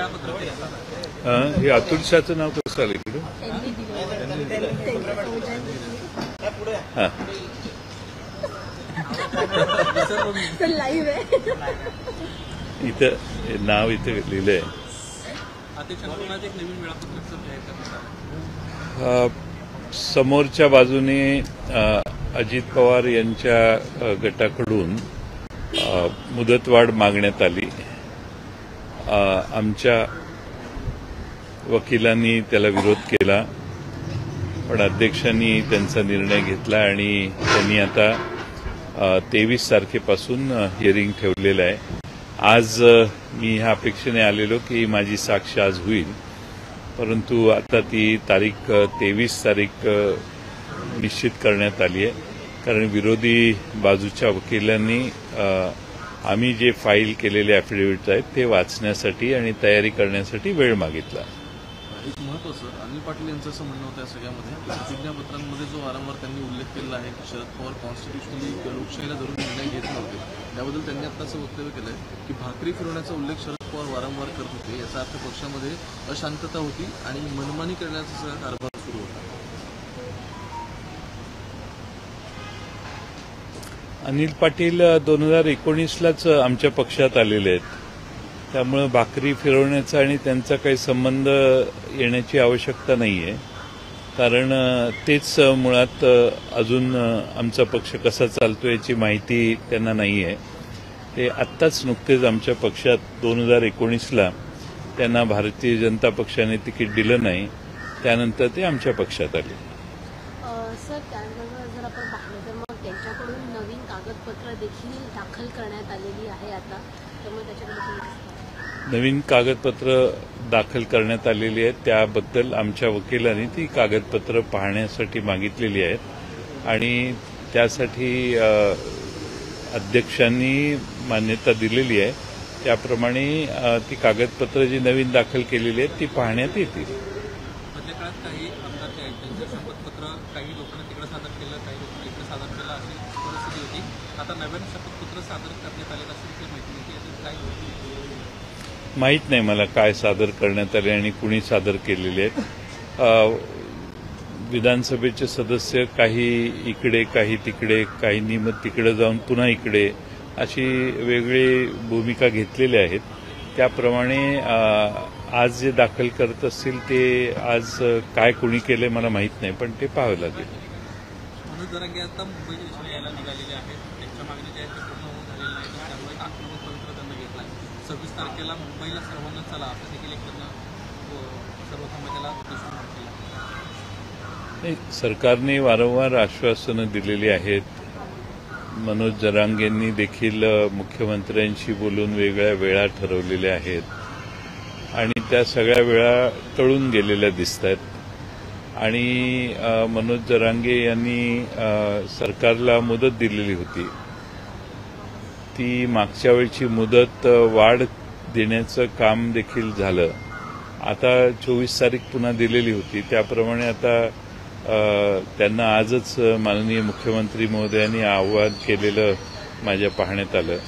वेळापत्रक केलं. हे अतुल शाहचं नाव कसं आलं इकडे? हां इथं नाव इथं लिहिलंय. अध्यक्षांकडून एक नवीन वेळापत्रक जाहीर करण्यात आलं. समोरच्या बाजूने अजित पवार यांच्या गटाकडून मुदतवाढ मागण्यात आली. आमच्या वकिलांनी त्याला विरोध केला, पण अध्यक्षांनी त्यांचा निर्णय घेतला आणि त्यांनी आता 23 तारखेपासून हिअरिंग ठेवलेलं आहे. आज मी ह्या अपेक्षेने आलेलो की माझी साक्ष आज होईल, परंतु आता ती तारीख 23 तारीख निश्चित करण्यात आली आहे, कारण विरोधी बाजूच्या वकिलांनी आम्ही जे फाईल केलेले ॲफिडेव्हिट्स आहेत ते वाचण्यासाठी आणि तयारी करण्यासाठी वेळ मागितला. एक महत्त्वाचं अनिल पाटील यांचं असं म्हणणं होतं या सगळ्यामध्ये, प्रतिज्ञापत्रांमध्ये जो वारंवार त्यांनी उल्लेख केला आहे की शरद पवार कॉन्स्टिट्युशनली लोकशाहीला धरून निर्णय घेत नव्हते, त्याबद्दल त्यांनी आता असं वक्तव्य केलं आहे की भाकरी फिरवण्याचा उल्लेख शरद पवार वारंवार करत होते. याचा अर्थ पक्षामध्ये अशांतता होती आणि मनमानी करण्याचा सगळा कारभार सुरू होता. अनिल पाटील 2019लाच आमच्या पक्षात आलेले आहेत, त्यामुळे भाकरी फिरवण्याचा आणि त्यांचा काही संबंध येण्याची आवश्यकता नाही आहे, कारण तेच मुळात अजून आमचा पक्ष कसा चालतो याची माहिती त्यांना नाही आहे. ते आत्ताच नुकतेच आमच्या पक्षात 2019ला त्यांना भारतीय जनता पक्षाने तिकीट दिलं नाही, त्यानंतर ते आमच्या पक्षात आले. सर, त्यानंतर जर आपण पाहिलं तर मग त्यांच्याकडून नवीन कागदपत्र देखील दाखल करण्यात आलेली आहे आता, त्यामुळे त्याच्याकडे नवीन कागदपत्र दाखल करण्यात आलेली आहेत. त्याबद्दल आमच्या वकिलांनी ती कागदपत्र पाहण्यासाठी मागितलेली आहेत आणि त्यासाठी अध्यक्षांनी मान्यता दिलेली आहे. त्याप्रमाणे ती कागदपत्र जी नवीन दाखल केलेली आहेत ती पाहण्यात येतील. मधल्या काळात काही आमदार जे आहेत त्यांचं शपथपत्र काही लोकांना तिकडे सादर केलं, काही लोकांना इकडे सादर केलं अशी परिस्थिती होती. आता नवीन शपथपत्र सादर करण्यात आले अशी देखील माहिती मिळते. काय माहीत नाही मला काय सादर करण्यात आले आणि कुणी सादर केलेले आहेत. विधानसभेचे सदस्य काही इकडे, काही तिकडे, काहींनी मग तिकडे जाऊन पुन्हा इकडे अशी वेगळी भूमिका घेतलेल्या आहेत. त्याप्रमाणे आज जे दाखल करत असतील ते आज काय कुणी केले मला माहीत नाही, पण ते पाहावं लागेल. मनोज जरांगे आता मुंबईच्या दिशेने यायला निघालेले आहेत. त्यांच्या मागणी ज्या आहेत ते पूर्ण होऊन झालेल्या नाहीत, त्यामुळे आक्रमक पवित्र त्यांना घेतला. 26 तारखेला मुंबईला सर्वांना चला असं देखील एक त्यांना सर्व समाजाला उद्देशून म्हटलेलं आहे. सरकारने वारंवार आश्वासनं दिलेली आहेत. मनोज जरांगेंनी देखील मुख्यमंत्र्यांशी बोलून वेगळ्या वेळा ठरवलेल्या आहेत आणि त्या सगळ्या वेळा टळून गेलेल्या दिसत आहेत. आणि मनोज जरांगे यांनी सरकारला मुदत दिलेली होती, ती मागच्या वेळची मुदत वाढ देण्याचं काम देखील झालं. आता 24 तारीख पुन्हा दिलेली होती, त्याप्रमाणे आता त्यांना आजच माननीय मुख्यमंत्री महोदयांनी आवाहन केलेलं माझ्या पाहण्यात आलं.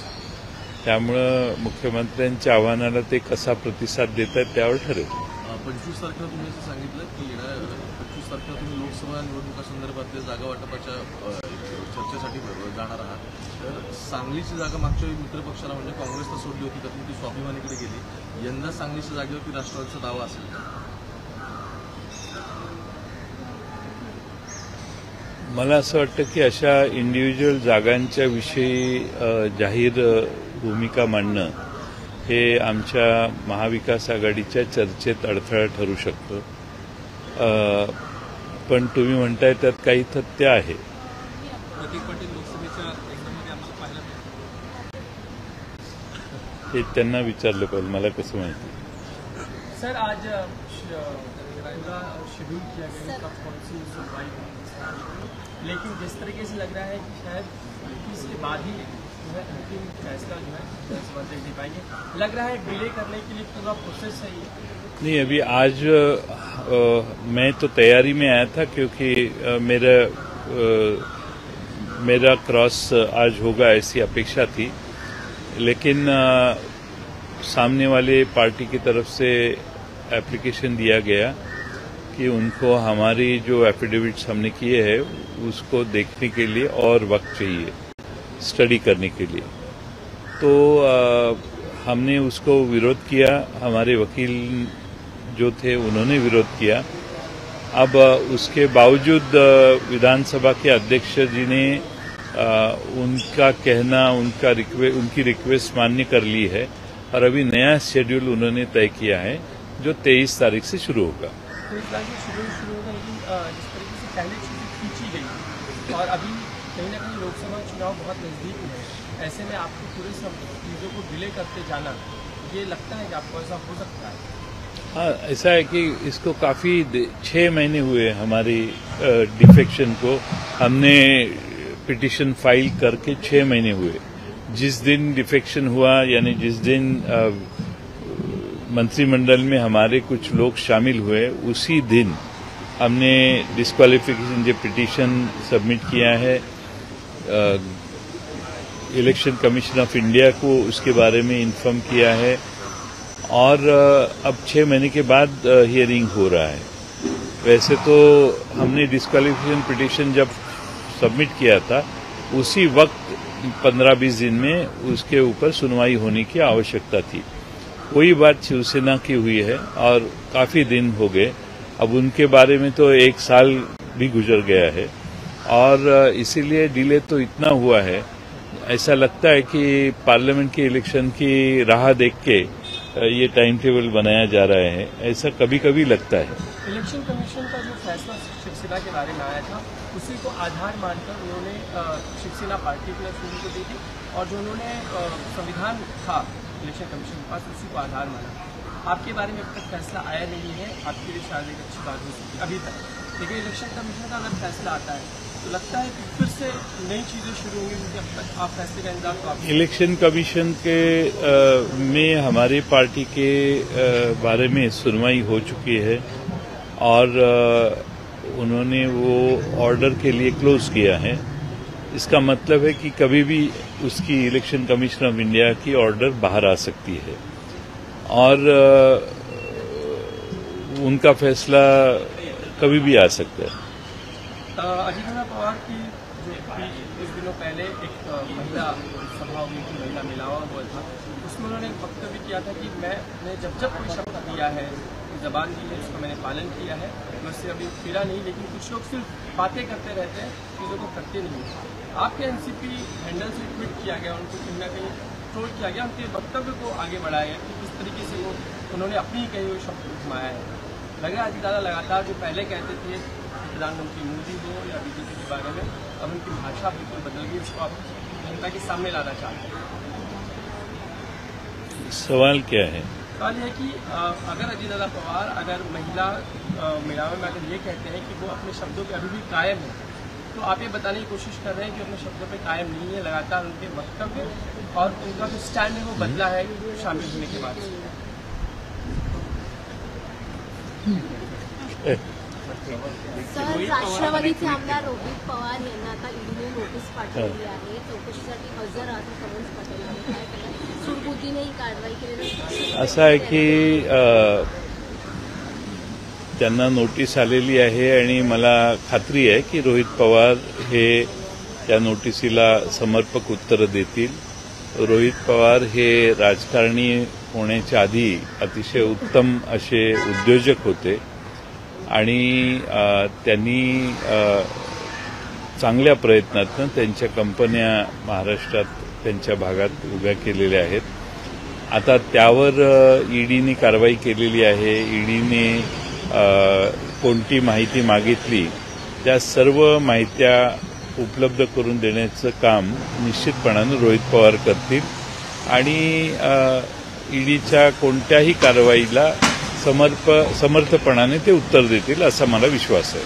त्यामुळं मुख्यमंत्र्यांच्या आव्हानाला ते कसा प्रतिसाद देत आहेत त्यावर ठरेल. 25 तारखेला तुम्ही असं सांगितलं की 25 तारखेला तुम्ही लोकसभा निवडणुकांसंदर्भातल्या जागा वाटपाच्या चर्चेसाठी जाणार आहात. तर सांगलीची जागा मागच्या वेळी मित्रपक्षाला म्हणजे काँग्रेसला सोडली होती, तर ती स्वाभिमानीकडे गेली. यंदा सांगलीच्या जागेवरती राष्ट्रवादीचा दावा असेल. मला असं वाटतं की अशा इंडिव्हिज्युअल जागांच्या विषयी जाहीर भूमिका मांडणं हे आमच्या महाविकास आघाडीच्या चर्चेत अडथळा ठरू शकतं. पण तुम्ही म्हणताय त्यात काही तथ्य आहे. हे त्यांना विचारलं पाहिजे, मला कसं माहिती. सर, आज पूरा शेड्यूल किया गया कब कौन सी सुनवाई, लेकिन जिस तरीके से लग रहा है कि शायद इसके बाद ही जो है अंतिम फैसला जो है दे पाएंगे. लग रहा है डिले करने के लिए पूरा प्रोसेस है ये. नहीं, अभी आज मैं तो तैयारी में आया था क्योंकि मेरा क्रॉस आज होगा ऐसी अपेक्षा थी, लेकिन सामने वाले पार्टी की तरफ से एप्लीकेशन दिया गया कि उनको हमारी जो एफिडेविट्स हमने किए हैं उसको देखने के लिए और वक्त चाहिए स्टडी करने के लिए। तो हमने उसको विरोध किया, हमारे वकील जो थे उन्होंने विरोध किया। अब उसके बावजूद विधानसभा के अध्यक्ष जी ने उनका कहना, उनकी रिक्वेस्ट मान्य कर ली है और अभी नया शेड्यूल उन्होंने तय किया है जो 23 तारीख से शुरू होगा। तो इस बार जो शुरू होगा, लेकिन जिस तरीके से पहले चीज़ें खींची गई और अभी कहीं ना कहीं लोकसभा चुनाव बहुत नज़दीक है, ऐसे में आपको पूरे सब चीज़ों को डिले करते जाना, ये लगता है कि आपको ऐसा हो सकता है? हाँ, ऐसा है कि इसको काफ़ी 6 महीने हुए हमारी डिफेक्शन को। हमने पिटीशन फाइल करके 6 महीने हुए। जिस दिन डिफेक्शन हुआ, यानी जिस दिन मंत्रिमंडल में हमारे कुछ लोग शामिल हुए, उसी दिन हमने डिस्क्वालिफिकेशन जो पिटीशन सबमिट किया है इलेक्शन कमीशन ऑफ इंडिया को, उसके बारे में इन्फॉर्म किया है और अब 6 महीने के बाद हियरिंग हो रहा है। वैसे तो हमने डिस्क्वालिफिकेशन पिटीशन जब सबमिट किया था उसी वक्त 15-20 दिन में उसके ऊपर सुनवाई होने की आवश्यकता थी। वही बात शिवसेना की हुई है और काफ़ी दिन हो गए। अब उनके बारे में तो 1 साल भी गुजर गया है और इसीलिए डिले तो इतना हुआ है। ऐसा लगता है कि पार्लियामेंट के इलेक्शन की राह देख के ये टाइम टेबल बनाया जा रहा है, ऐसा कभी कभी लगता है। इलेक्शन कमीशन का जो फैसला शिवसेना के बारे में आया था, उसी को आधार मानकर उन्होंने शिवसेना पार्टी को शुरू दी थी और जो उन्होंने संविधान था इलेक्शन कमीशन के पास, उसी को आधार माना। आपके बारे में अब तक फैसला आया नहीं है, आपके लिए शायद एक अच्छी बात हो सकती है अभी तक, लेकिन इलेक्शन कमीशन का अगर फैसला आता है तो लगता है कि फिर से नई चीज़ें शुरू होंगी, क्योंकि अब तक आप फैसले का इंतजार तो आप इलेक्शन कमीशन के में हमारी पार्टी के बारे में सुनवाई हो चुकी है और उन्होंने वो ऑर्डर के लिए क्लोज किया है। इसका मतलब है कि कभी भी उसकी इलेक्शन कमीशन ऑफ इंडिया की ऑर्डर बाहर आ सकती है और उनका फैसला कभी भी आ सकता है। अजीत पवार की जो कुछ दिनों पहले एक महिला सभा हुई थी, महिला मिलावा हुआ था, उसमें उन्होंने एक वक्तव्य किया था कि मैंने जब कोई शब्द दिया है, जबान दी है, उसका मैंने पालन किया है, मैं उससे अभी फिरा नहीं। लेकिन कुछ लोग सिर्फ बातें करते रहते हैं, चीज़ों को करते नहीं। आपके एनसीपी हैंडल से ट्वीट किया गया, उनको कहीं ना कहीं ट्रोल किया गया, उनके वक्तव्य को आगे बढ़ाया गया कि किस तरीके से उन्होंने अपनी कहे हुए शब्द को घुमाया है। लग रहा है दादा लगातार जो पहले कहते थे प्रधानमंत्री मोदी हो या बीजेपी के बारे में, अब उनकी भाषा बिल्कुल बदल गई, उसको आप जनता के सामने लाना चाहते हैं। सवाल क्या है? सवाल यह है कि अगर अजीत दादा पवार अगर महिला मेलावे में अगर ये कहते हैं कि वो अपने शब्दों पे अभी भी कायम है, तो आप ये बताने की कोशिश कर रहे हैं कि अपने शब्दों पे कायम नहीं है, लगातार उनके वक्तव्य और उनका जो स्टैंड है वो बदला है शामिल होने के बाद। सर, राष्ट्रवादीचे आमदार रोहित पवार यांना आता ईडीने नोटीस पाठवली आहे, चौकशीसाठी हजर राहता समन्स पाठवलं आहे, सुरबुद्धीने ही कारवाई केलेली। असं आहे की त्यांना नोटीस आलेली आहे आणि मला खात्री आहे की रोहित पवार हे त्या नोटिसीला समर्पक उत्तरं देतील। रोहित पवार हे राजकारणी होण्याच्या आधी अतिशय उत्तम असे उद्योजक होते आणि त्यांनी चांगल्या प्रयत्नातून त्यांच्या कंपन्या महाराष्ट्रात त्यांच्या भागात उभ्या केलेल्या आहेत। आता त्यावर ईडीने कारवाई केलेली आहे। ईडीने कोणती माहिती मागितली त्या सर्व माहित्या उपलब्ध करून देण्याचं काम निश्चितपणाने रोहित पवार करतील आणि ईडीच्या कोणत्याही कारवाईला समर्थपणाने ते उत्तर देतील असा मला विश्वास आहे।